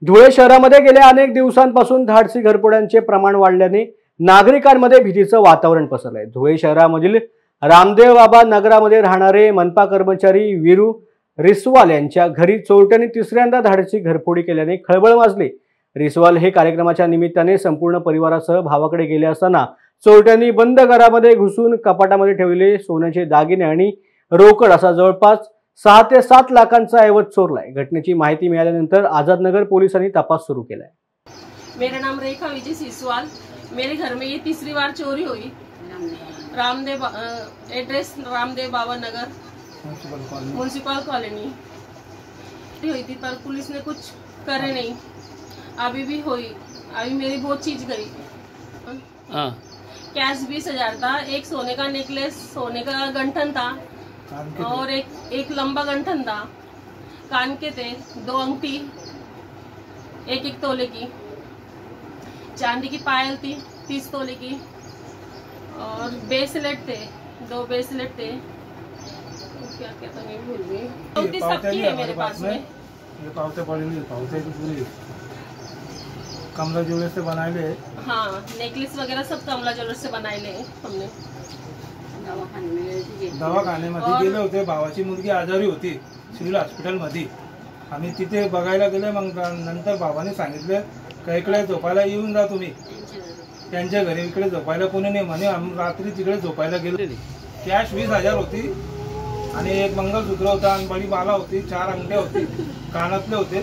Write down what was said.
धुळे शहरामध्ये गेल्या अनेक दिवसांपासून धाडसी घरफोड्यांचे प्रमाण वाढल्याने नागरिकांमध्ये भीतीचं वातावरण पसरलंय। धुळे शहरामधील रामदेव बाबा नगरामध्ये राहणारे मनपा कर्मचारी वीरू रिसवाल यांच्या घरी चोरट्यांनी तिसऱ्यांदा धाडसी घरफोडी केल्याने खळबळ माजली। रिसवाल हे कार्यक्रमाच्या निमित्ताने संपूर्ण परिवारासह भावाकडे गेले असताना चोरट्यांनी बंद घरामध्ये घुसून कपाटामध्ये ठेवलेले सोन्याचे दागिने आणि रोकड असा जवळपास 6 ते 7 लाखांचा ऐवज चोरलाय। घटनेची माहिती मिळाल्यानंतर आझादनगर पोलिसांनी तपास सुरू केलाय। मेरा नाम रेखा विजय सिसवाल। मेरे घर में ये तीसरी बार चोरी हुई। Address Ramdev Baba Nagar municipal colony हुई थी, पर पुलिस ने कुछ करे नहीं। अभी भी हुई, अभी मेरी बहुत चीज गई। कैश 20,000 था, एक सोने का नेकलेस, सोने का गंठन था और एक लंबा गंठन था, कान के थे, 2 अंगठी, एक तोले की, चांदी की पायल थी 30 तोले की और ब्रेसलेट थे, 2 ब्रेसलेट थे। क्या क्या था मैं भूल गई। अंगठी सबकी है मेरे पास में। ये पावते पड़ी पावते की पूरी कमला ज्वेलर्स से बनाए ले। हाँ, नेकलेस वगैरह सब कमला ज्वेलर्स से बनाए ले हमने। दवाखान्यामध्ये गेले होते, भावाची मुलगी आजारी होती सिव्हिल हॉस्पिटलमध्ये। आम्ही तिथे बघायला गेले, मग नंतर भावाने सांगितले का इकडे झोपायला येऊन जा तुम्ही त्यांच्या घरी। इकडे झोपायला कोणी नाही म्हणे, आम्ही रात्री तिकडे झोपायला गेलो। कॅश 20,000 होती आणि एक मंगळसूत्र होता आणि बडी माला होती, 4 अंगठ्या होती, कानातले होते।